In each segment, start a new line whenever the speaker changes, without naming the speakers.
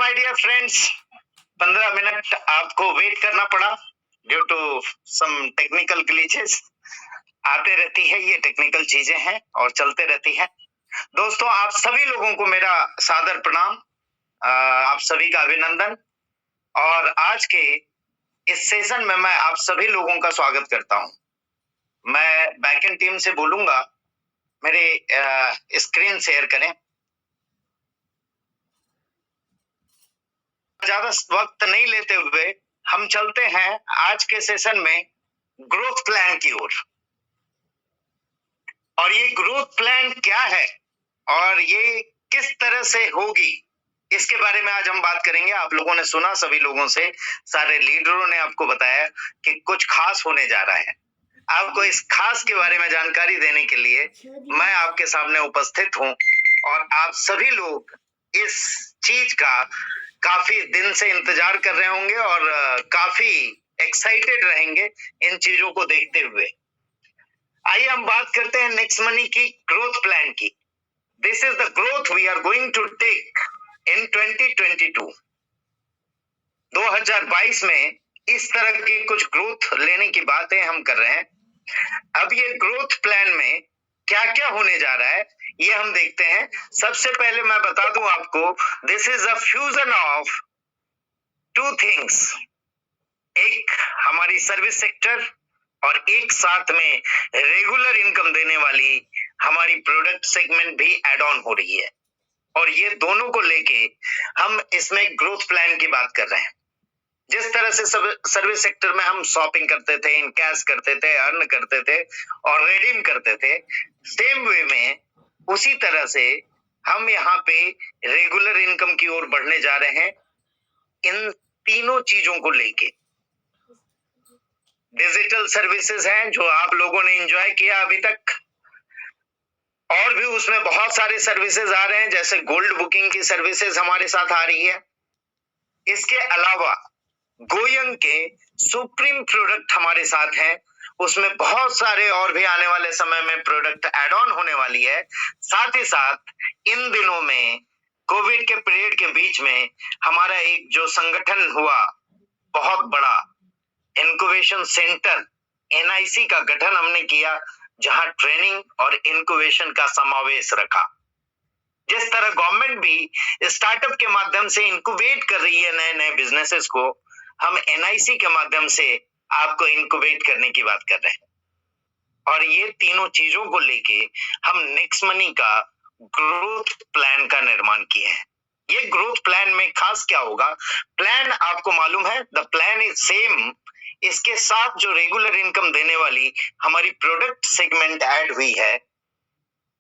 My dear friends, 15 minute आपको wait करना पड़ा due to some technical glitches. आते रहती है, ये टेक्निकल चीजें हैं और चलते रहती है। दोस्तों, आप सभी लोगों को मेरा सादर प्रणाम, आप सभी का अभिनंदन। और आज के इस सेशन में मैं आप सभी लोगों का स्वागत करता हूं। मैं बैकएंड टीम से बोलूंगा, मेरी स्क्रीन शेयर करें। ज्यादा वक्त नहीं लेते हुए हम चलते हैं आज के सेशन में ग्रोथ प्लान की ओर। और ये ग्रोथ प्लान क्या है और ये किस तरह से होगी, इसके बारे में आज हम बात करेंगे। आप लोगों ने सुना, सभी लोगों से, सारे लीडरों ने आपको बताया कि कुछ खास होने जा रहा है। आपको इस खास के बारे में जानकारी देने के लिए मैं आपके सामने उपस्थित हूं और आप सभी लोग इस चीज का काफी दिन से इंतजार कर रहे होंगे और काफी एक्साइटेड रहेंगे इन चीजों को देखते हुए। आइए हम बात करते हैं नेक्स्ट मनी की ग्रोथ प्लान की। This is the growth we are going to take in 2022। 2022 में इस तरह की कुछ ग्रोथ लेने की बातें हम कर रहे हैं। अब ये ग्रोथ प्लान में क्या क्या होने जा रहा है ये हम देखते हैं। सबसे पहले मैं बता दूं आपको, this is a fusion of two things. एक हमारी सर्विस सेक्टर और एक साथ में रेगुलर इनकम देने वाली हमारी प्रोडक्ट सेगमेंट भी एड ऑन हो रही है। और ये दोनों को लेके हम इसमें ग्रोथ प्लान की बात कर रहे हैं। जिस तरह से सर्विस सेक्टर में हम शॉपिंग करते थे, इन कैश करते थे, अर्न करते थे और रिडीम करते थे, सेम वे में उसी तरह से हम यहाँ पे रेगुलर इनकम की ओर बढ़ने जा रहे हैं। इन तीनों चीजों को लेके डिजिटल सर्विसेज हैं जो आप लोगों ने एंजॉय किया अभी तक, और भी उसमें बहुत सारे सर्विसेज आ रहे हैं, जैसे गोल्ड बुकिंग की सर्विसेज हमारे साथ आ रही है। इसके अलावा गोयंग के सुप्रीम प्रोडक्ट हमारे साथ हैं, उसमें बहुत सारे और भी आने वाले समय में प्रोडक्ट एड ऑन होने वाली है। साथ ही साथ इन दिनों में कोविड के पीरियड के बीच में हमारा एक जो संगठन हुआ, बहुत बड़ा इनक्यूबेशन सेंटर एनआईसी का गठन हमने किया, जहां ट्रेनिंग और इनक्यूबेशन का समावेश रखा। जिस तरह गवर्नमेंट भी स्टार्टअप के माध्यम से इनक्यूबेट कर रही है नए नए बिजनेसेस को, हम एनआईसी के माध्यम से आपको इनक्यूबेट करने की बात कर रहे हैं। और ये तीनों चीजों को लेके हम नेक्स्ट मनी का ग्रोथ प्लान का निर्माण किए हैं। ये ग्रोथ प्लान में खास क्या होगा, प्लान आपको मालूम है, द प्लान इज सेम। इसके साथ जो रेगुलर इनकम देने वाली हमारी प्रोडक्ट सेगमेंट ऐड हुई है,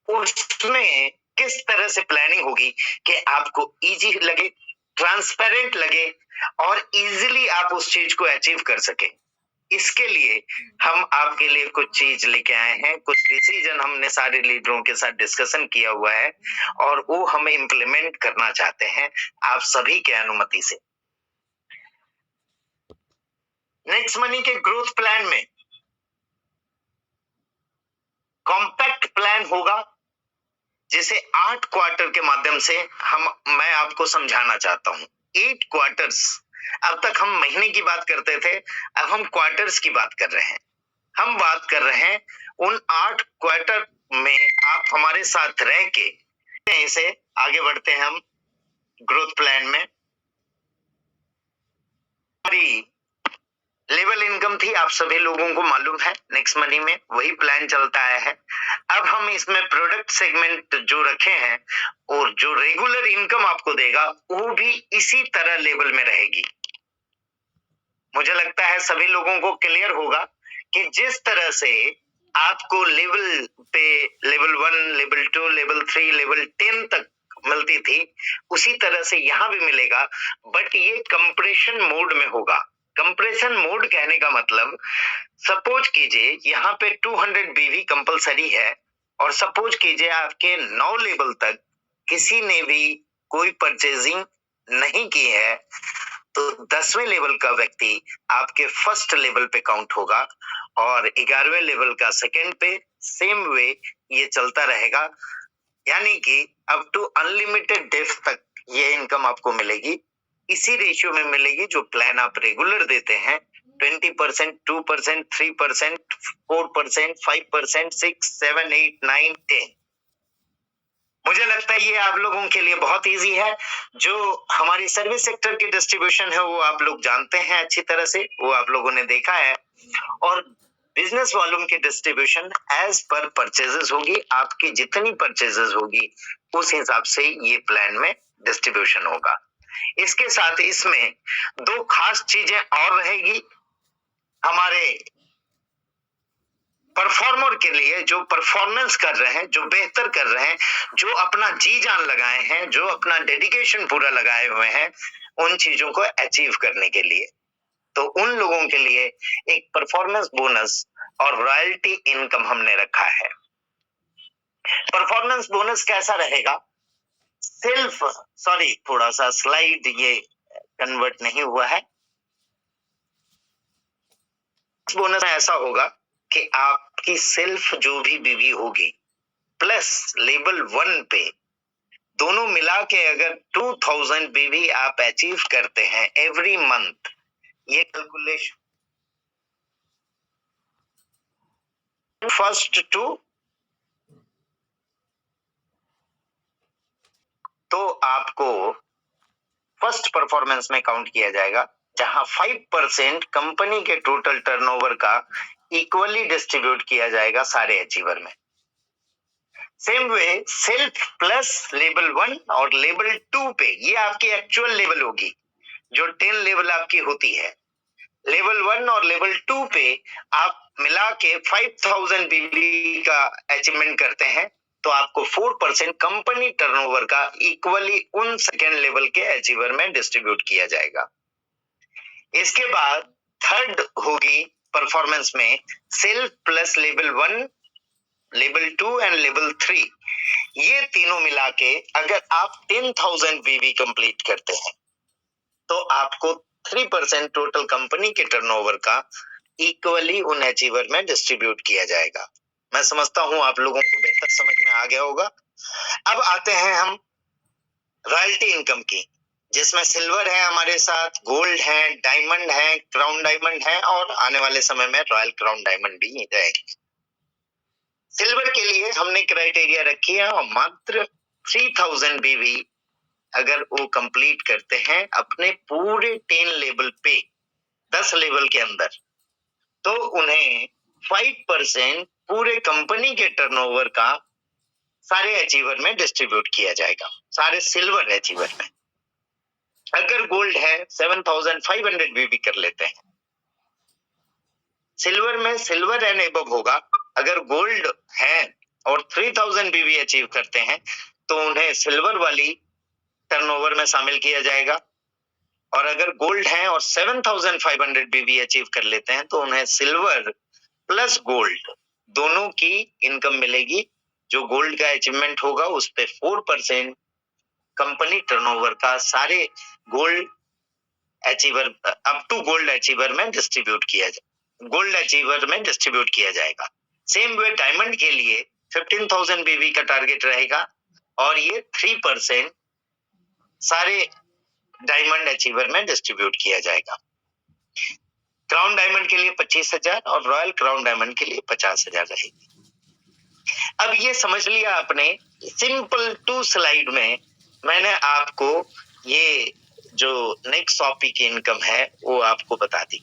उसमें किस तरह से प्लानिंग होगी कि आपको इजी लगे, ट्रांसपेरेंट लगे और इजीली आप उस चीज को अचीव कर सके। इसके लिए हम आपके लिए कुछ चीज लेके आए हैं, कुछ डिसीजन हमने सारे लीडरों के साथ डिस्कशन किया हुआ है और वो हम इम्प्लीमेंट करना चाहते हैं आप सभी के अनुमति से। नेक्स्ट मनी के ग्रोथ प्लान में कॉम्पैक्ट प्लान होगा, जिसे 8 क्वार्टर के माध्यम से मैं आपको समझाना चाहता हूं। 8 क्वार्टर्स, अब तक हम महीने की बात करते थे, अब हम क्वार्टर्स की बात कर रहे हैं। हम बात कर रहे हैं उन 8 क्वार्टर में आप हमारे साथ रह के इसे आगे बढ़ते हैं हम ग्रोथ प्लान में। हमारी लेवल इनकम थी, आप सभी लोगों को मालूम है, नेक्स्ट मनी में वही प्लान चलता आया है। अब हम इसमें प्रोडक्ट सेगमेंट जो रखे हैं और जो रेगुलर इनकम आपको देगा वो भी इसी तरह लेवल में रहेगी। मुझे लगता है सभी लोगों को क्लियर होगा कि जिस तरह से आपको लेवल पे लेवल 1, लेवल 2, लेवल 3, लेवल 10 तक मिलती थी, उसी तरह से यहाँ भी मिलेगा, बट ये कंप्रेशन मोड में होगा। कंप्रेशन मोड कहने का मतलब, सपोज कीजिए यहाँ पे 200 बीवी कंपलसरी है और सपोज कीजिए आपके 9 लेवल तक किसी ने भी कोई परचेजिंग नहीं की है, तो 10वें लेवल का व्यक्ति आपके फर्स्ट लेवल पे काउंट होगा और 11वें लेवल का सेकंड पे, सेम वे ये चलता रहेगा। यानी कि अप टू अनलिमिटेड डेप्थ तक ये इनकम आपको मिलेगी इसी रेशियो में मिलेगी जो प्लान आप रेगुलर देते हैं, 20%, 2%, 3%, 4%, 5%, 6, 7, 8, 9, 10। मुझे लगता है ये आप लोगों के लिए बहुत इजी है। जो हमारी सर्विस सेक्टर की डिस्ट्रीब्यूशन है वो आप लोग जानते हैं अच्छी तरह से, वो आप लोगों ने देखा है। और बिजनेस वॉल्यूम की डिस्ट्रीब्यूशन एज पर परचेजेस होगी, आपकी जितनी परचेजेस होगी उस हिसाब से ये प्लान में डिस्ट्रीब्यूशन होगा। इसके साथ इसमें दो खास चीजें और रहेगी। हमारे परफॉर्मर के लिए, जो परफॉर्मेंस कर रहे हैं, जो बेहतर कर रहे हैं, जो अपना जी जान लगाए हैं, जो अपना डेडिकेशन पूरा लगाए हुए हैं उन चीजों को अचीव करने के लिए, तो उन लोगों के लिए एक परफॉर्मेंस बोनस और रॉयल्टी इनकम हमने रखा है। परफॉर्मेंस बोनस कैसा रहेगा? थोड़ा सा स्लाइड ये कन्वर्ट नहीं हुआ है। बोनस ऐसा होगा कि आपकी सेल्फ जो भी बीवी होगी प्लस लेवल 1 पे दोनों मिला के अगर 2000 बीवी आप अचीव करते हैं एवरी मंथ, ये कैलकुलेशन फर्स्ट टू, तो आपको फर्स्ट परफॉर्मेंस में काउंट किया जाएगा, जहां 5% कंपनी के टोटल टर्नओवर का इक्वली डिस्ट्रीब्यूट किया जाएगा सारे अचीवर में। Same way self plus level 1 और लेवल 2 पे, ये आपकी एक्चुअल लेवल होगी जो 10 लेवल आपकी होती है। लेवल 1 और लेवल 2 पे आप मिला के 5000 बीबी का अचीवमेंट करते हैं तो आपको 4% कंपनी टर्नओवर का इक्वली उन सेकेंड लेवल के अचीवर में डिस्ट्रीब्यूट किया जाएगा। इसके बाद थर्ड होगी परफॉर्मेंस में self plus level 1, level 2 and level 3, ये तीनों मिला के अगर आप 10,000 बीबी कंप्लीट करते हैं तो आपको 3% टोटल कंपनी के टर्नओवर का इक्वली उन अचीवर में डिस्ट्रीब्यूट किया जाएगा। मैं समझता हूं आप लोगों को बेहतर समझ में आ गया होगा। अब आते हैं हम रॉयल्टी इनकम की, जिसमें सिल्वर है हमारे साथ, गोल्ड है, डायमंड है, क्राउन डायमंड है और आने वाले समय में रॉयल क्राउन डायमंड भी रहेगी। सिल्वर के लिए हमने क्राइटेरिया रखी है और मात्र 3000 बीवी अगर वो कंप्लीट करते हैं अपने पूरे 10 लेवल पे, 10 लेवल के अंदर, तो उन्हें 5% पूरे कंपनी के टर्नओवर का सारे अचीवर में डिस्ट्रीब्यूट किया जाएगा, सारे सिल्वर अचीवर में। अगर गोल्ड है 7500 बीबी कर लेते हैं, सिल्वर में सिल्वर एंड एबव होगा। अगर गोल्ड है और 3000 बीबी अचीव करते हैं तो उन्हें सिल्वर वाली टर्नओवर में शामिल किया जाएगा। और अगर गोल्ड है और 7500 बीबी अचीव कर लेते हैं तो उन्हें सिल्वर प्लस गोल्ड दोनों की इनकम मिलेगी। जो गोल्ड का अचीवमेंट होगा उस पे 4% कंपनी टर्नओवर का सारे gold achiever up to gold achiever में डिस्ट्रीब्यूट किया जाए, गोल्ड अचीवर में डिस्ट्रीब्यूट किया जाएगा। सेम वे डायमंड के लिए 15,000 बीबी का टारगेट रहेगा और ये 3% सारे डायमंड अचीवर में डिस्ट्रीब्यूट किया जाएगा। क्राउन डायमंड के लिए 25,000 और रॉयल क्राउन डायमंड के लिए 50,000 रहेगी। अब ये समझ लिया आपने, सिंपल 2 स्लाइड में मैंने आपको ये जो नेक्स्ट टॉपिक की इनकम है वो आपको बता दी।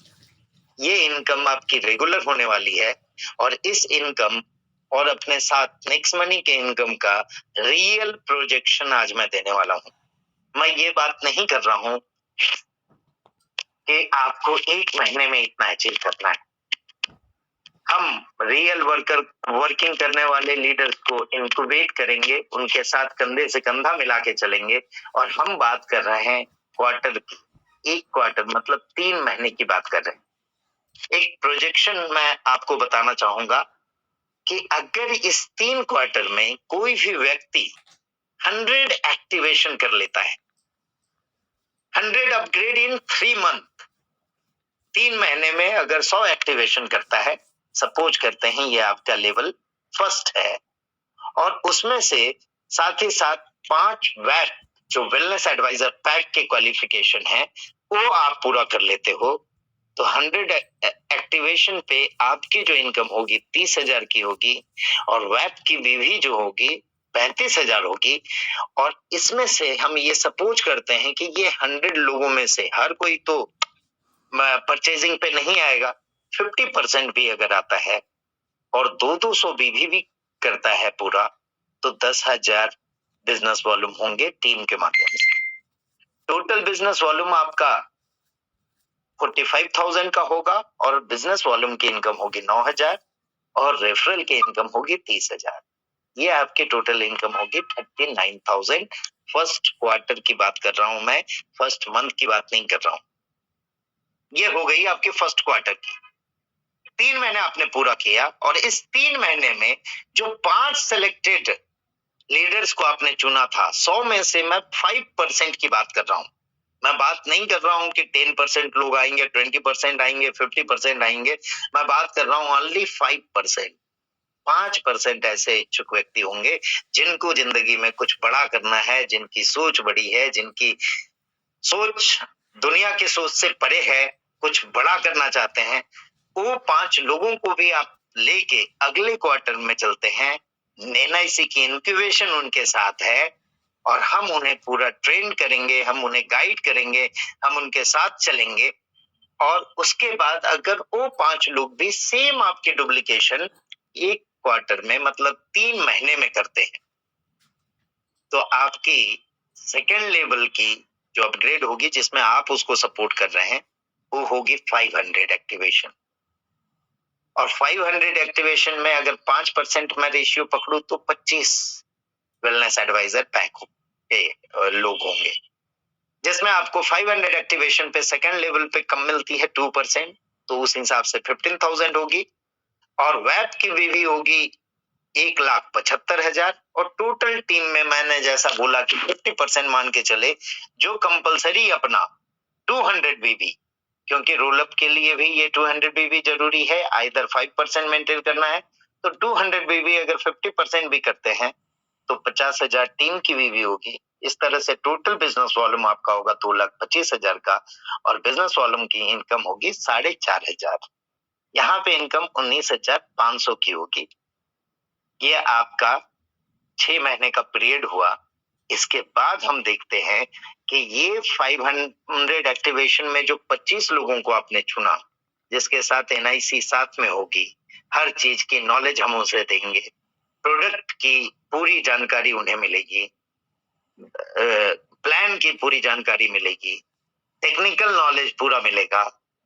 ये इनकम आपकी रेगुलर होने वाली है और इस इनकम और अपने साथ नेक्स्ट मनी के इनकम का रियल प्रोजेक्शन आज मैं देने वाला हूं। मैं ये बात नहीं कर रहा हूं कि आपको 1 महीने में इतना अचीव करना है। हम रियल वर्किंग करने वाले लीडर्स को इंक्यूबेट करेंगे, उनके साथ कंधे से कंधा मिला के चलेंगे और हम बात कर रहे हैं क्वार्टर की। 1 क्वार्टर मतलब 3 महीने की बात कर रहे हैं। एक प्रोजेक्शन मैं आपको बताना चाहूंगा कि अगर इस 3 क्वार्टर में कोई भी व्यक्ति 100 एक्टिवेशन कर लेता है, 100 अपग्रेड इन 3 मंथ, 3 महीने में अगर 100 एक्टिवेशन करता है, सपोज करते हैं ये आपका लेवल फर्स्ट है और उसमें से साथ ही साथ 5 वैट जो वेलनेस एडवाइजर पैक के क्वालिफिकेशन है वो आप पूरा कर लेते हो तो 100 एक्टिवेशन पे आपकी जो इनकम होगी 30,000 की होगी और वैप की भी जो होगी 35,000 होगी। और इसमें से हम ये सपोज करते हैं कि ये 100 लोगों में से हर कोई तो परचेजिंग पे नहीं आएगा, 50% भी अगर आता है और 200 भी करता है पूरा तो 10,000 बिजनेस वॉल्यूम होंगे टीम के माध्यम से। टोटल बिजनेस वॉल्यूम आपका 45,000 का होगा और बिजनेस वॉल्यूम की इनकम होगी 9,000 और रेफरल की इनकम होगी 30,000। ये आपकी टोटल इनकम होगी 39,000। फर्स्ट क्वार्टर की बात कर रहा हूं मैं, फर्स्ट मंथ की बात नहीं कर रहा हूं। ये हो गई आपकी फर्स्ट क्वार्टर की। 3 महीने आपने पूरा किया और इस 3 महीने में जो 5 सिलेक्टेड लीडर्स को आपने चुना था 100 में से मैं 5% की बात कर रहा हूं। मैं बात नहीं कर रहा हूं कि 10% लोग आएंगे, 20% आएंगे, 50% आएंगे। मैं बात कर रहा हूं ओनली 5%। 5% ऐसे इच्छुक व्यक्ति होंगे जिनको जिंदगी में कुछ बड़ा करना है, जिनकी सोच बड़ी है, जिनकी सोच दुनिया की सोच से परे है, कुछ बड़ा करना चाहते हैं। वो 5 लोगों को भी आप लेके अगले क्वार्टर में चलते हैं। एनआईसी की इंक्यूबेशन उनके साथ है और हम उन्हें पूरा ट्रेन करेंगे, हम उन्हें गाइड करेंगे, हम उनके साथ चलेंगे। और उसके बाद अगर वो 5 लोग भी सेम आपकी डुप्लीकेशन एक क्वार्टर में मतलब 3 महीने में करते हैं तो आपकी सेकेंड लेवल की जो अपग्रेड होगी जिसमें आप उसको सपोर्ट कर रहे हैं वो होगी 500 एक्टिवेशन। और 500 एक्टिवेशन में अगर 5% मैं रेशियो पकड़ू तो 25 वेलनेस एडवाइजर पैक लोग होंगे जिसमें आपको 500 एक्टिवेशन पे सेकेंड लेवल पे कम मिलती है 2%, तो उस हिसाब से 15,000 होगी। और वैप की वीवी होगी 1,75,000 और टोटल टीम में मैंने जैसा बोला कि 50% मान के चले जो कंपलसरी अपना 200 बीबी, क्योंकि रोल अप के लिए भी ये 200 बीबी जरूरी है, आइदर 5% मेंटेन करना है तो 200 बीबी अगर 50% भी करते हैं तो 50,000 टीम की बीबी होगी। इस तरह से टोटल बिजनेस वॉल्यूम आपका होगा 2,25,000 का और बिजनेस वॉल्यूम की इनकम होगी 4,500। यहाँ पे इनकम 19,500 की होगी। ये आपका 6 महीने का पीरियड हुआ। इसके बाद हम देखते हैं कि ये 500 एक्टिवेशन में जो 25 लोगों को आपने चुना जिसके साथ एनआईसी साथ में होगी, हर चीज की नॉलेज हम उसे देंगे, प्रोडक्ट की पूरी जानकारी उन्हें मिलेगी, प्लान की पूरी जानकारी मिलेगी, टेक्निकल नॉलेज पूरा मिलेगा,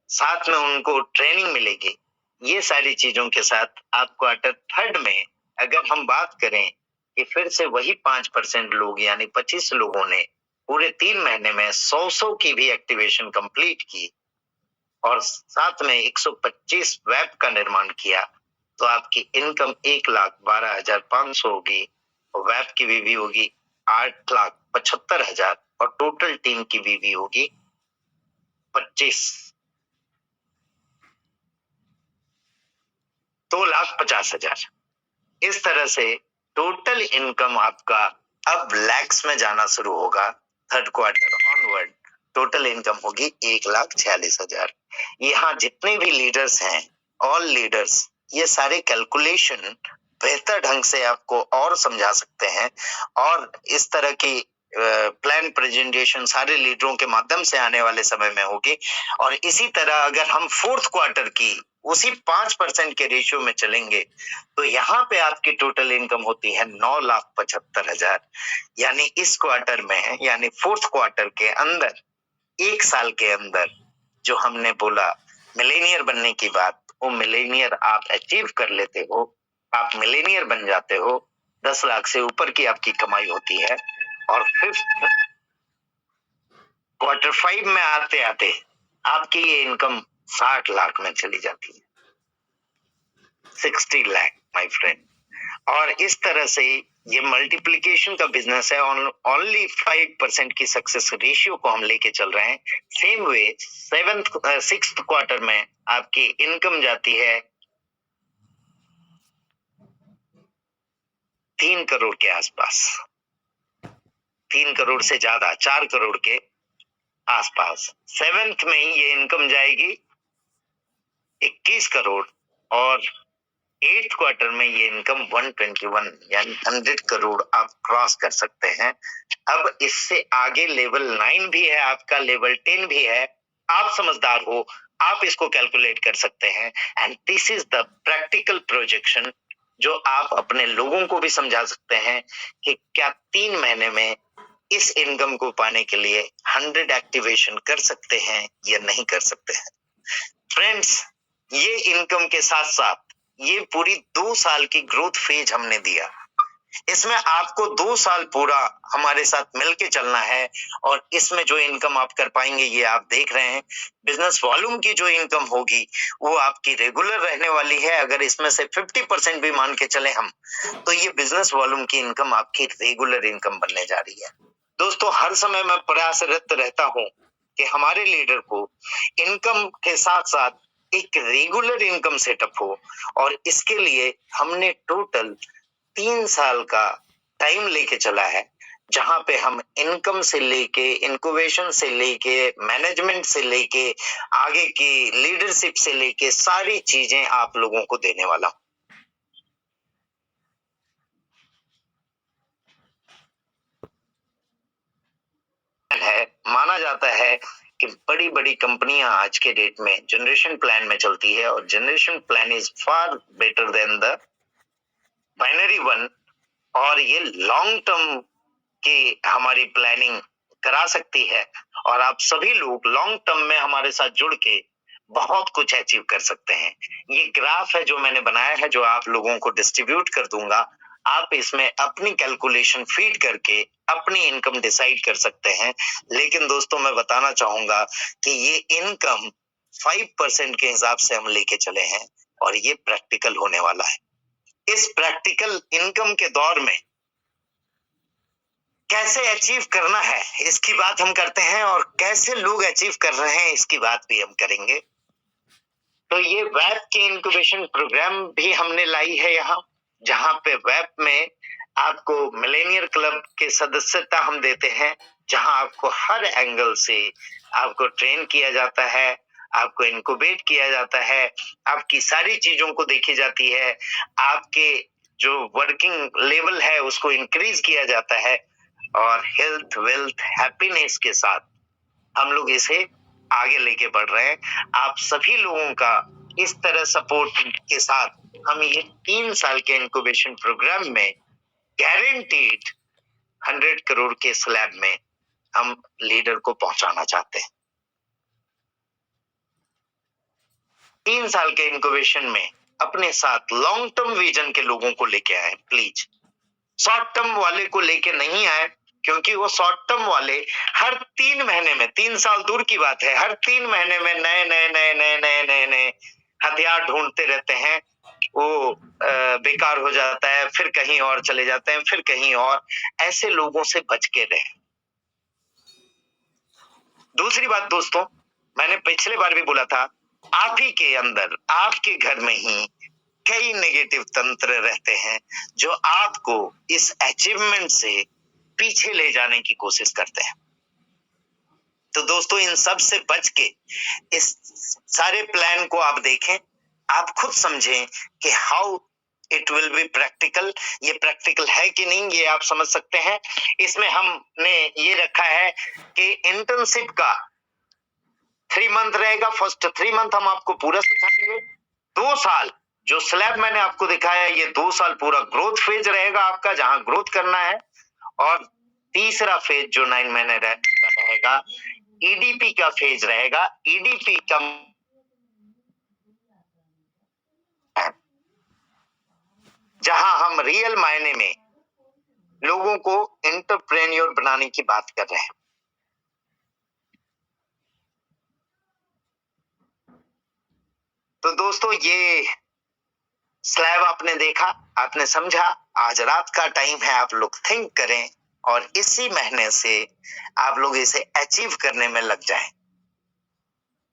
साथ में उनको ट्रेनिंग मिलेगी। ये सारी चीजों के साथ आप क्वार्टर थर्ड में अगर हम बात करें कि फिर से वही 5% लोग यानी 25 लोगों ने पूरे 3 महीने में 100 की भी एक्टिवेशन कंप्लीट की और साथ में 125 वेब का निर्माण किया तो आपकी इनकम 1,12,500 होगी और वेब की बीवी होगी 8,75,000 और टोटल टीम की बीवी होगी 25 2,50,000। इस तरह से टोटल इनकम आपका अब लैक्स में जाना शुरू होगा। Third quarter onward total income होगी 1,46,000। यहाँ जितने भी लीडर्स हैं ऑल लीडर्स ये सारे कैलकुलेशन बेहतर ढंग से आपको और समझा सकते हैं और इस तरह की प्लान प्रेजेंटेशन सारे लीडरों के माध्यम से आने वाले समय में होगी। और इसी तरह अगर हम फोर्थ क्वार्टर की उसी 5% के रेशियो में चलेंगे तो यहाँ पे आपकी टोटल इनकम होती है 9,75,000। यानी इस क्वार्टर में यानी फोर्थ क्वार्टर के अंदर 1 साल के अंदर जो हमने बोला मिलेनियर बनने की बात, वो मिलेनियर आप अचीव कर लेते हो, आप मिलेनियर बन जाते हो। 10 लाख से ऊपर की आपकी कमाई होती है और फिफ्थ क्वार्टर 5 में आते आते आपकी ये इनकम 60 लाख में चली जाती है, 60 लाख माय फ्रेंड। और इस तरह से ये मल्टीप्लिकेशन का बिजनेस है। ओनली 5% की सक्सेस रेशियो को हम लेके चल रहे हैं। सेम वे सिक्स्थ क्वार्टर में आपकी इनकम जाती है 3 करोड़ के आसपास, 3 करोड़ से ज्यादा, 4 करोड़ के आसपास। 7th में ये इनकम जाएगी 21 करोड़ और 8th क्वार्टर में ये इनकम 121 यानी 100 करोड़ आप क्रॉस कर सकते हैं। अब इससे आगे लेवल 9 भी है आपका, लेवल 10 भी है। आप समझदार हो, आप इसको कैलकुलेट कर सकते हैं। And this is the practical projection जो आप अपने लोगों को भी समझा सकते हैं कि क्या 3 महीने में इस इनकम को पाने के लिए 100 एक्टिवेशन कर सकते हैं या नहीं कर सकते हैं। फ्रेंड्स, ये इनकम के साथ साथ ये पूरी 2 साल की ग्रोथ फेज हमने दिया। इसमें आपको 2 साल पूरा हमारे साथ मिलके चलना है और इसमें जो इनकम आप कर पाएंगे ये आप देख रहे हैं। बिजनेस वॉल्यूम की जो इनकम होगी वो आपकी रेगुलर रहने वाली है। अगर इसमें से 50% भी मान के चले हम, तो ये बिजनेस वॉल्यूम की इनकम आपकी रेगुलर इनकम बनने जा रही है। दोस्तों, हर समय मैं प्रयासरत रहता हूं कि हमारे लीडर को इनकम के साथ साथ एक रेगुलर इनकम सेटअप हो, और इसके लिए हमने टोटल 3 साल का टाइम लेके चला है, जहां पे हम इनकम से लेके, इनक्यूबेशन से लेके, मैनेजमेंट से लेके, आगे की लीडरशिप से लेके सारी चीजें आप लोगों को देने वाला हूं। है, माना जाता है कि बड़ी बड़ी कंपनियां आज के डेट में जनरेशन प्लान में चलती है, और generation plan is far better than the binary one, और ये लॉन्ग टर्म की हमारी प्लानिंग करा सकती है, और आप सभी लोग लॉन्ग टर्म में हमारे साथ जुड़ के बहुत कुछ अचीव कर सकते हैं। ये ग्राफ है जो मैंने बनाया है, जो आप लोगों को डिस्ट्रीब्यूट कर दूंगा। आप इसमें अपनी कैलकुलेशन फीड करके अपनी इनकम डिसाइड कर सकते हैं। लेकिन दोस्तों, मैं बताना चाहूंगा कि ये इनकम 5% के हिसाब से हम लेके चले हैं, और ये प्रैक्टिकल होने वाला है। इस प्रैक्टिकल इनकम के दौर में कैसे अचीव करना है इसकी बात हम करते हैं, और कैसे लोग अचीव कर रहे हैं इसकी बात भी हम करेंगे। तो ये वेब के इंक्यूबेशन प्रोग्राम भी हमने लाई है यहाँ, जहां पे वेब में आपको मिलेनियर क्लब के सदस्यता हम देते हैं, जहां आपको हर एंगल से आपको ट्रेन किया जाता है, आपको इंक्यूबेट किया जाता है, आपकी सारी चीजों को देखी जाती है, आपके जो वर्किंग लेवल है उसको इंक्रीज किया जाता है, और हेल्थ, वेल्थ, हैप्पीनेस के साथ हम लोग इसे आगे लेके बढ़ रहे हैं। आप सभी लोगों का इस तरह सपोर्ट के साथ हम ये 3 साल के इंक्यूबेशन प्रोग्राम में गारंटीड 100 करोड़ के स्लैब में हम लीडर को पहुंचाना चाहते हैं। 3 साल के इंक्यूबेशन में अपने साथ लॉन्ग टर्म विजन के लोगों को लेके आए प्लीज। शॉर्ट टर्म वाले को लेके नहीं आए, क्योंकि वो शॉर्ट टर्म वाले हर 3 महीने में, 3 साल दूर की बात है, हर 3 महीने में नए नए नए नए नए नए नए हथियार ढूंढते रहते हैं। वो बेकार हो जाता है, फिर कहीं और चले जाते हैं, फिर कहीं और। ऐसे लोगों से बच के रहे। दूसरी बात दोस्तों, मैंने पिछले बार भी बोला था, आप ही के अंदर, आपके घर में ही कई नेगेटिव तंत्र रहते हैं जो आपको इस अचीवमेंट से पीछे ले जाने की कोशिश करते हैं। तो दोस्तों, इन सब से बच के इस सारे प्लान को आप देखें, आप खुद समझें कि how it will be practical. ये प्रैक्टिकल है कि नहीं, ये आप समझ सकते हैं। इसमें हमने ये रखा है कि इंटर्नशिप का 3 मंथ रहेगा। फर्स्ट 3 मंथ हम आपको पूरा सिखाएंगे। 2 साल जो स्लैब मैंने आपको दिखाया, ये 2 साल पूरा ग्रोथ फेज रहेगा आपका, जहां ग्रोथ करना है। और तीसरा फेज जो 9 महीने रहेगा, ईडीपी का फेज रहेगा। ईडीपी का जहां हम रियल मायने में लोगों को एंटरप्रेन्योर बनाने की बात कर रहे हैं। तो दोस्तों, ये स्लैब आपने देखा, आपने समझा। आज रात का टाइम है, आप लोग थिंक करें और इसी महीने से आप लोग इसे अचीव करने में लग जाएं।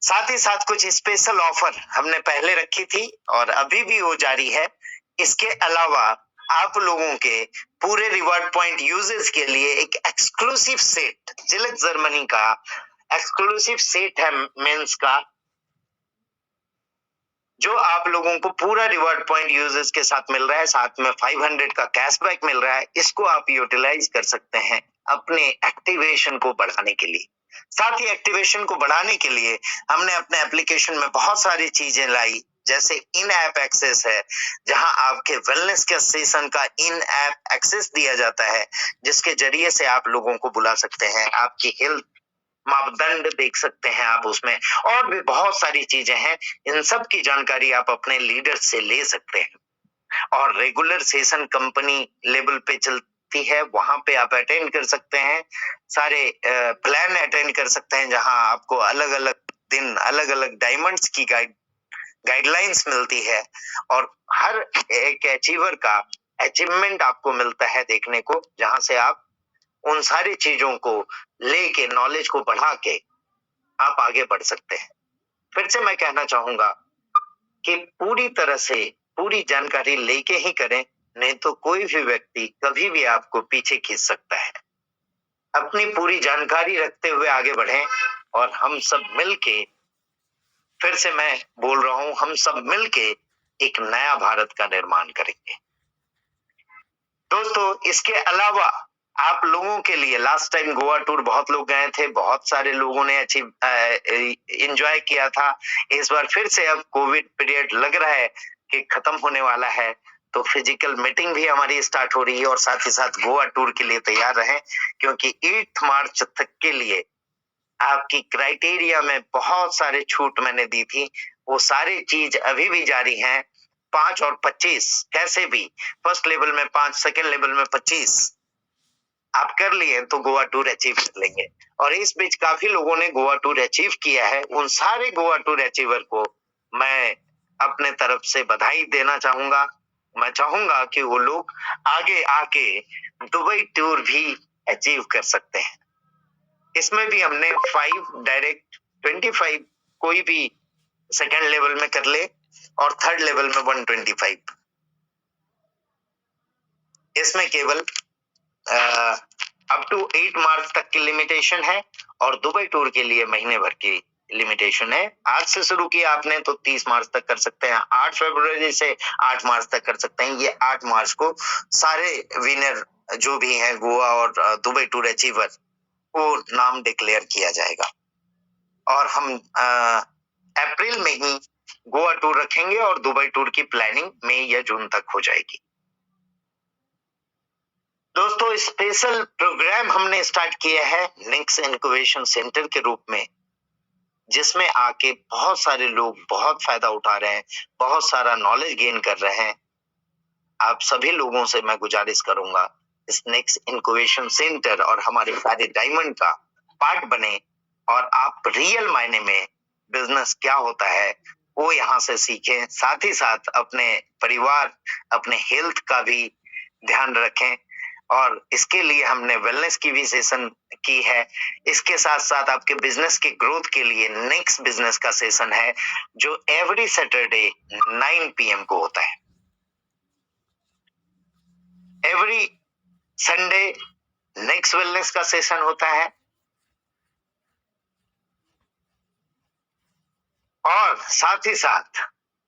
साथ ही साथ कुछ स्पेशल ऑफर हमने पहले रखी थी और अभी भी वो जारी है। इसके अलावा आप लोगों के पूरे रिवॉर्ड पॉइंट यूजर्स के लिए एक एक्सक्लूसिव सेट, जिलेट जर्मनी का एक्सक्लूसिव सेट है मेंस का, जो आप लोगों को पूरा रिवॉर्ड पॉइंट यूजर्स के साथ मिल रहा है, साथ में 500 का कैशबैक मिल रहा है। इसको आप यूटिलाइज कर सकते हैं अपने एक्टिवेशन को बढ़ाने के लिए। साथ ही एक्टिवेशन को बढ़ाने के लिए हमने अपने एप्लीकेशन में बहुत सारी चीजें लाई, जैसे इन ऐप एक्सेस है, जहां आपके वेलनेस के सेशन का इन ऐप एक्सेस दिया जाता है, जिसके जरिए से आप लोगों को बुला सकते हैं, आपकी हेल्थ मापदंड देख सकते हैं आप उसमें, और भी बहुत सारी चीजें हैं। इन सब की जानकारी आप अपने लीडर से ले सकते हैं। और रेगुलर सेशन कंपनी लेवल पे चलती है, वहां पे आप अटेंड कर सकते हैं, सारे प्लान अटेंड कर सकते हैं, जहां आपको अलग अलग दिन अलग अलग डायमंड्स की गाइडलाइंस मिलती है, और हर एक अचीवर का अचीवमेंट आपको मिलता है देखने को, जहां से आप उन सारी चीजों को लेके, नॉलेज को बढ़ा के आप आगे बढ़ सकते हैं। फिर से मैं कहना चाहूंगा कि पूरी तरह से पूरी जानकारी लेके ही करें, नहीं तो कोई भी व्यक्ति कभी भी आपको पीछे खींच सकता है। अपनी पूरी जानकारी रखते हुए आगे बढ़ें, और हम सब मिलके, फिर से मैं बोल रहा हूं, हम सब मिलके एक नया भारत का निर्माण करेंगे। दोस्तों, इसके अलावा आप लोगों के लिए लास्ट टाइम गोवा टूर बहुत लोग गए थे, बहुत सारे लोगों ने एंजॉय किया था। इस बार फिर से अब कोविड पीरियड लग रहा है कि खत्म होने वाला है, तो फिजिकल मीटिंग भी हमारी स्टार्ट हो रही है, और साथ ही साथ गोवा टूर के लिए तैयार रहें, क्योंकि 8 मार्च तक के लिए आपकी क्राइटेरिया में बहुत सारे छूट मैंने दी थी, वो सारी चीज अभी भी जारी हैं। 5 और 25 कैसे भी, फर्स्ट लेवल में 5, सेकेंड लेवल में 25 आप कर लिए तो गोवा टूर अचीव कर लेंगे। और इस बीच काफी लोगों ने गोवा टूर अचीव किया है, उन सारे गोवा टूर अचीवर को मैं अपने तरफ से बधाई देना चाहूंगा। मैं चाहूंगा कि वो लोग आगे आके दुबई टूर भी अचीव कर सकते हैं। इसमें भी हमने 5 डायरेक्ट, 25 कोई भी सेकेंड लेवल में कर ले, और थर्ड लेवल में 125। इसमें केवल अप टू 8 मार्च तक की लिमिटेशन है, और दुबई टूर के लिए महीने भर की लिमिटेशन है। आज से शुरू किया आपने तो 30 मार्च तक कर सकते हैं, 8 फरवरी से 8 मार्च तक कर सकते हैं। ये 8 मार्च को सारे विनर जो भी हैं गोवा और दुबई टूर अचीवर, वो नाम डिक्लेयर किया जाएगा, और हम अप्रैल में ही गोवा टूर रखेंगे, और दुबई टूर की प्लानिंग मई या जून तक हो जाएगी। दोस्तों, स्पेशल प्रोग्राम हमने स्टार्ट किया है नेक्स्ट इनक्यूबेशन सेंटर के रूप में, जिसमें आके बहुत सारे लोग बहुत फायदा उठा रहे हैं, बहुत सारा नॉलेज गेन कर रहे हैं। आप सभी लोगों से मैं गुजारिश करूंगा, इस नेक्स्ट इनक्यूबेशन सेंटर और हमारे सारे डायमंड का पार्ट बने, और आप रियल मायने में बिजनेस क्या होता है वो यहाँ से सीखें। साथ ही साथ अपने परिवार, अपने हेल्थ का भी ध्यान रखें, और इसके लिए हमने वेलनेस की भी सेशन की है। इसके साथ साथ आपके बिजनेस के ग्रोथ के लिए नेक्स्ट बिजनेस का सेशन है, जो एवरी सैटरडे 9 PM को होता है। एवरी संडे नेक्स्ट वेलनेस का सेशन होता है, और साथ ही साथ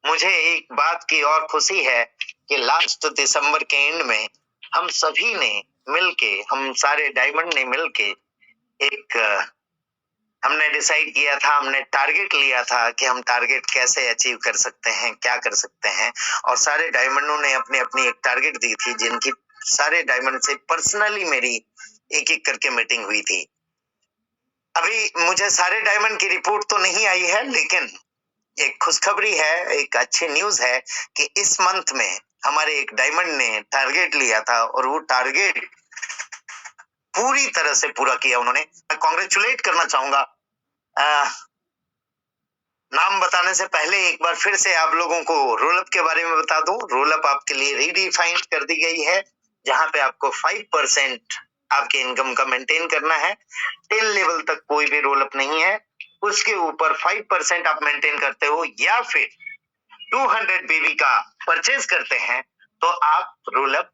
मुझे एक बात की और खुशी है कि लास्ट दिसंबर के एंड में हम सभी ने मिलके, हम सारे डायमंड ने मिलके एक हमने डिसाइड किया था, हमने टारगेट लिया था कि हम टारगेट कैसे अचीव कर सकते हैं, क्या कर सकते हैं, और सारे डायमंडों ने अपनी अपनी एक टारगेट दी थी, जिनकी सारे डायमंड से पर्सनली मेरी एक एक करके मीटिंग हुई थी। अभी मुझे सारे डायमंड की रिपोर्ट तो नहीं आई है, लेकिन एक खुशखबरी है, एक अच्छी न्यूज है कि इस मंथ में हमारे एक डायमंड ने टारगेट लिया था, और वो टारगेट पूरी तरह से पूरा किया उन्होंने। मैं कॉन्ग्रेचुलेट करना चाहूंगा। नाम बताने से पहले एक बार फिर से आप लोगों को रोल अप के बारे में बता दूं। रोल अप आपके लिए रीडिफाइन कर दी गई है, जहां पे आपको 5% आपके इनकम का मेंटेन करना है। 10 लेवल तक कोई भी रोल अप नहीं है, उसके ऊपर 5% आप मेंटेन करते हो, या फिर 200 BB का परचेज करते हैं, तो आप रोल अप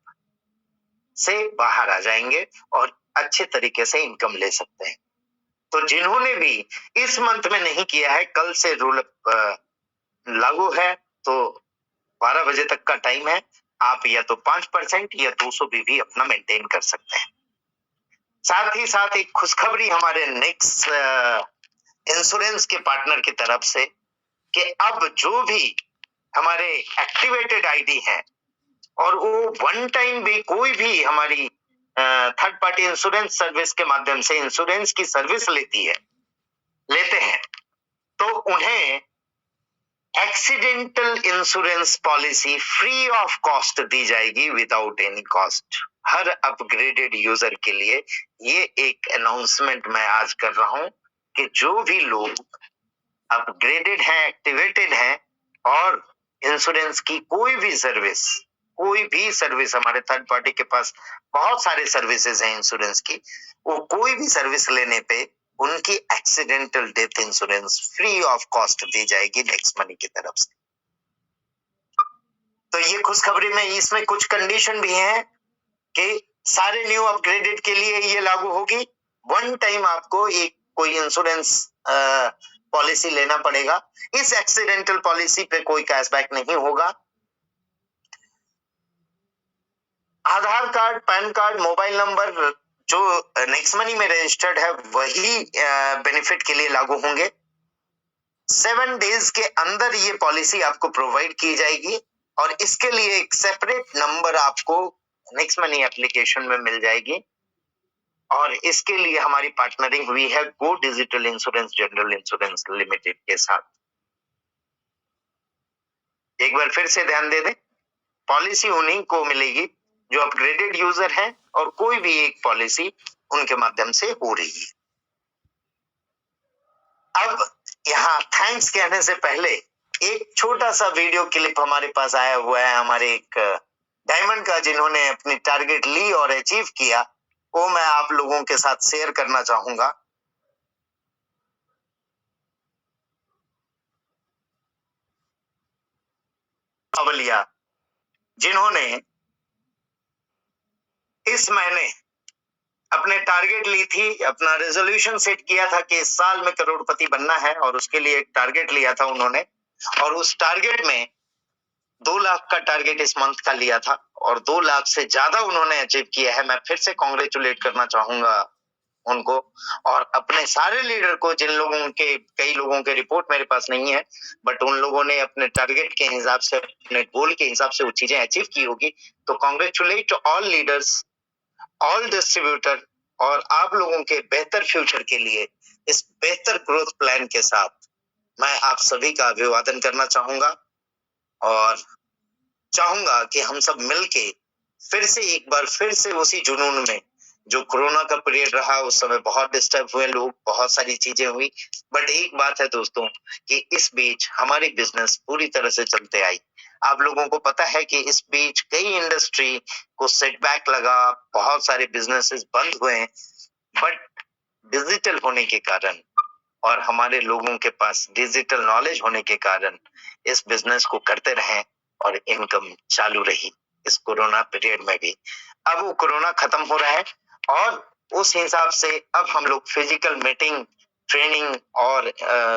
से बाहर आ जाएंगे और अच्छे तरीके से इनकम ले सकते हैं। तो जिन्होंने भी इस मंथ में नहीं किया है, कल से रूल लागू है, तो 12 बजे तक का टाइम है। आप या तो 5% या 200 भी अपना मेंटेन कर सकते हैं। साथ ही साथ एक खुशखबरी हमारे नेक्स्ट इंश्योरेंस के पार्टनर की तरफ से कि अब जो भी हमारे एक्टिवेटेड आईडी हैं और वो वन टाइम भी कोई भी हमारी थर्ड पार्टी इंश्योरेंस सर्विस के माध्यम से इंश्योरेंस की सर्विस लेते हैं, तो उन्हें accidental insurance policy free of cost दी जाएगी विदाउट एनी कॉस्ट। हर अपग्रेडेड यूजर के लिए ये एक अनाउंसमेंट मैं आज कर रहा हूं कि जो भी लोग अपग्रेडेड हैं, एक्टिवेटेड हैं और इंश्योरेंस की कोई भी सर्विस हमारे थर्ड पार्टी के पास बहुत सारे सर्विसेज हैं इंश्योरेंस की, वो कोई भी सर्विस लेने पे उनकी accidental death insurance free of cost दी जाएगी नेक्स्ट मनी की तरफ से। तो ये खुशखबरी में इसमें कुछ कंडीशन भी है कि सारे न्यू अपग्रेडेड के लिए ये लागू होगी। वन टाइम आपको एक कोई इंश्योरेंस पॉलिसी लेना पड़ेगा। इस एक्सीडेंटल पॉलिसी पे कोई कैशबैक नहीं होगा। Aadhaar card, PAN card, mobile number जो नेक्स्ट मनी में रजिस्टर्ड है वही बेनिफिट के लिए लागू होंगे। 7 डेज के अंदर ये पॉलिसी आपको प्रोवाइड की जाएगी और इसके लिए एक सेपरेट नंबर आपको नेक्स्ट मनी एप्लीकेशन में मिल जाएगी और इसके लिए हमारी पार्टनरिंग हुई है गो digital insurance general insurance limited के साथ। एक बार फिर से ध्यान दे दें, पॉलिसी उन्हीं को मिलेगी जो अपग्रेडेड यूजर हैं और कोई भी एक पॉलिसी उनके माध्यम से हो रही है। अब यहाँ थैंक्स कहने से पहले एक छोटा सा वीडियो क्लिप हमारे पास आया हुआ है हमारे एक डायमंड का, जिन्होंने अपनी टारगेट ली और अचीव किया, वो मैं आप लोगों के साथ शेयर करना चाहूंगा। अवलिया, जिन्होंने इस महीने अपने टारगेट ली थी, अपना रेजोल्यूशन सेट किया था कि इस साल में करोड़पति बनना है और उसके लिए एक टारगेट लिया था उन्होंने, और उस टारगेट में 2 लाख का टारगेट इस मंथ का लिया था और 2 लाख से ज्यादा उन्होंने अचीव किया है। मैं फिर से कांग्रेचुलेट करना चाहूंगा उनको और अपने सारे लीडर को, जिन लोगों के कई लोगों के रिपोर्ट मेरे पास नहीं है, बट उन लोगों ने अपने टारगेट के हिसाब से, अपने गोल के हिसाब से वो चीजें अचीव की होगी। तो congratulate all leaders, all distributor, और आप लोगों के बेहतर फ्यूचर के लिए इस बेहतर ग्रोथ प्लान के साथ मैं आप सभी का अभिवादन करना चाहूंगा और चाहूंगा कि हम सब मिलके फिर से एक बार फिर से उसी जुनून में, जो कोरोना का पीरियड रहा उस समय बहुत डिस्टर्ब हुए लोग, बहुत सारी चीजें हुई, बट एक बात है दोस्तों कि इस बीच हमारी बिजनेस पूरी तरह से चलते आई। आप लोगों को पता है कि इस बीच कई इंडस्ट्री को सेटबैक लगा, बहुत सारे बिजनेसेस बंद हुए, बट डिजिटल होने के कारण और हमारे लोगों के पास डिजिटल नॉलेज होने के कारण इस बिजनेस को करते रहे और इनकम चालू रही इस कोरोना पीरियड में भी। अब वो कोरोना खत्म हो रहा है और उस हिसाब से अब हम लोग फिजिकल मीटिंग, ट्रेनिंग और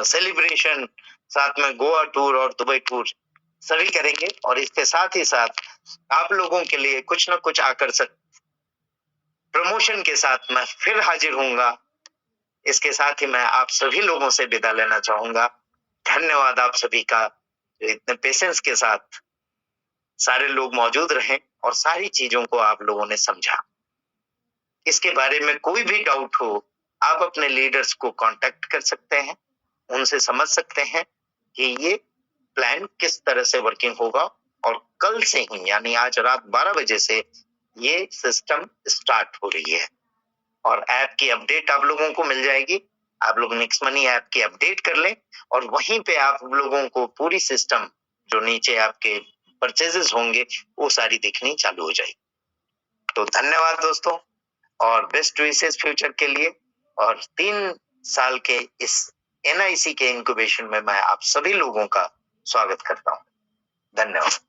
सेलिब्रेशन, साथ में गोवा टूर और दुबई टूर सभी करेंगे और इसके साथ ही साथ आप लोगों के लिए कुछ न कुछ आकर्षक प्रमोशन के साथ मैं फिर हाजिर होऊंगा। इसके साथ ही मैं आप सभी लोगों से विदा लेना चाहूंगा। धन्यवाद आप सभी का, जो इतने पेशेंस के साथ सारे लोग मौजूद रहे और सारी चीजों को आप लोगों ने समझा। इसके बारे में कोई भी डाउट हो, आप अपने लीडर्स को कांटेक्ट कर सकते हैं, उनसे समझ सकते हैं कि ये प्लान किस तरह से वर्किंग होगा और कल से ही यानी आज रात 12 बजे से ये सिस्टम स्टार्ट हो रही है और ऐप की अपडेट आप लोगों को मिल जाएगी। आप लोग नेक्स्ट मनी ऐप की अपडेट कर लें और वहीं पे आप लोगों को पूरी सिस्टम जो नीचे आपके परचेजेस होंगे वो सारी दिखनी चालू हो जाएगी। तो धन्यवाद दोस्तों और बेस्ट विशेस फ्यूचर के लिए। और 3 साल के इस NIC के इंक्यूबेशन में मैं आप सभी लोगों का स्वागत करता हूं। धन्यवाद।